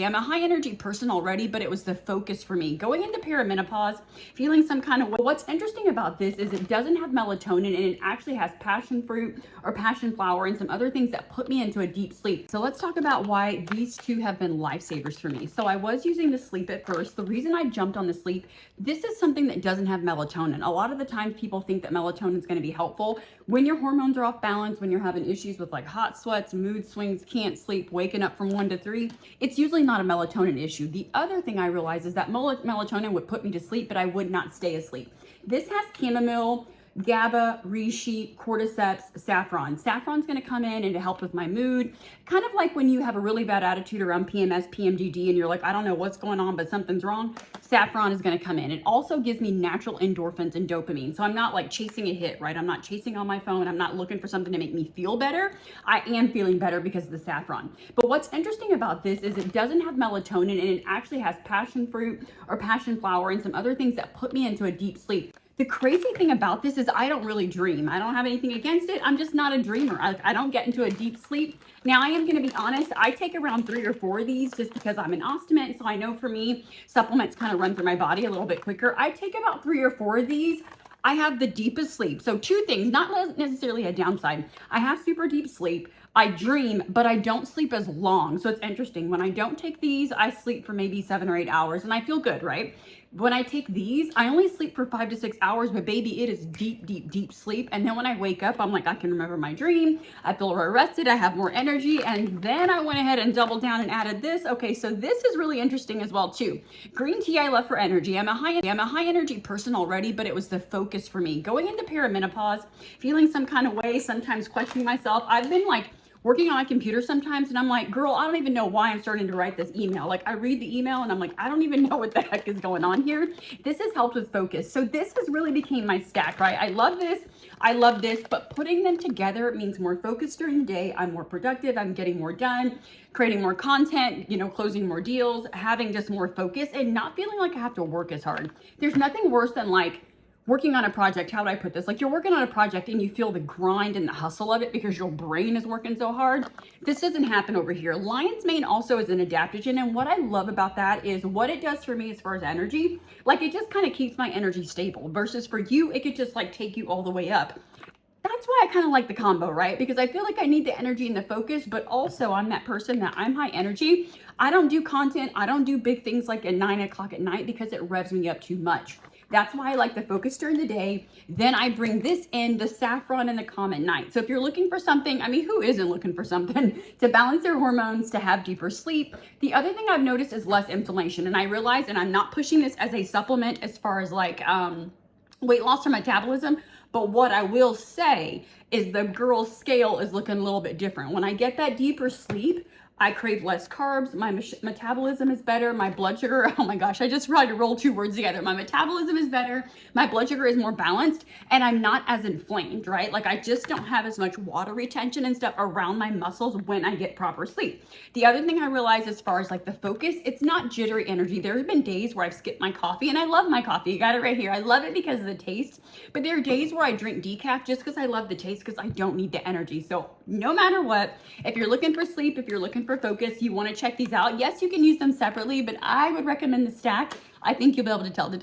I'm a high energy person already, but it was the focus for me. Going into perimenopause, feeling some kind of way. What's interesting about this is it doesn't have melatonin and it actually has passion fruit or passion flower and some other things that put me into a deep sleep. So let's talk about why these two have been lifesavers for me. So I was using the sleep at first. The reason I jumped on the sleep, this is something that doesn't have melatonin. A lot of the times people think that melatonin is going to be helpful when your hormones are off balance, when you're having issues with like hot sweats, mood swings, can't sleep, waking up from 1 to 3. It's usually not a melatonin issue. The other thing I realized is that melatonin would put me to sleep, but I would not stay asleep. This has chamomile, GABA, reishi, cordyceps, saffron. Saffron's going to come in and it helps with my mood. Kind of like when you have a really bad attitude around PMS, PMDD, and you're like, I don't know what's going on, but something's wrong. Saffron is going to come in. It also gives me natural endorphins and dopamine. So I'm not like chasing a hit, right? I'm not chasing on my phone. I'm not looking for something to make me feel better. I am feeling better because of the saffron. But what's interesting about this is it doesn't have melatonin and it actually has passion fruit or passion flower and some other things that put me into a deep sleep. The crazy thing about this is I don't really dream. I don't have anything against it. I'm just not a dreamer. I don't get into a deep sleep. Now, I am going to be honest. I take around 3 or 4 of these just because I'm an ostomate. So I know for me, supplements kind of run through my body a little bit quicker. I take about 3 or 4 of these. I have the deepest sleep. So 2 things, not necessarily a downside. I have super deep sleep. I dream, but I don't sleep as long. So it's interesting. When I don't take these, I sleep for maybe 7 or 8 hours and I feel good, right? When I take these, I only sleep for 5 to 6 hours, but baby, it is deep, deep, deep sleep. And then when I wake up, I'm like, I can remember my dream. I feel more rested. I have more energy. And then I went ahead and doubled down and added this. Okay, so this is really interesting as well too. Green tea I love for energy. I'm a high energy person already, but it was the focus for me. Going into perimenopause, feeling some kind of way, sometimes questioning myself. I've been like working on my computer sometimes and I'm like, girl, I don't even know why I'm starting to write this email. Like I read the email and I'm like, I don't even know what the heck is going on here. This has helped with focus. So this has really became my stack, right? I love this. I love this, but putting them together means more focus during the day. I'm more productive. I'm getting more done, creating more content, closing more deals, having just more focus and not feeling like I have to work as hard. There's nothing worse than like working on a project. How would I put this? Like you're working on a project and you feel the grind and the hustle of it because your brain is working so hard. This doesn't happen over here. Lion's mane also is an adaptogen. And what I love about that is what it does for me as far as energy. Like it just kind of keeps my energy stable versus for you, it could just like take you all the way up. That's why I kind of like the combo, right? Because I feel like I need the energy and the focus, but also I'm that person that I'm high energy. I don't do content. I don't do big things like at 9 o'clock at night because it revs me up too much. That's why I like the focus during the day. Then I bring this in, the saffron and the calm at night. So if you're looking for something, I mean, who isn't looking for something to balance their hormones, to have deeper sleep? The other thing I've noticed is less inflammation. And I realize, and I'm not pushing this as a supplement as far as like weight loss or metabolism, but what I will say is the girl's scale is looking a little bit different. When I get that deeper sleep, I crave less carbs. My metabolism is better. My blood sugar, oh my gosh, I just tried to roll 2 words together. My metabolism is better. My blood sugar is more balanced and I'm not as inflamed, right? Like I just don't have as much water retention and stuff around my muscles when I get proper sleep. The other thing I realized as far as like the focus, it's not jittery energy. There have been days where I've skipped my coffee and I love my coffee. You got it right here. I love it because of the taste, but there are days where I drink decaf just because I love the taste because I don't need the energy. So no matter what, if you're looking for sleep, if you're looking for focus, you want to check these out. Yes, you can use them separately, but I would recommend the stack. I think you'll be able to tell the difference.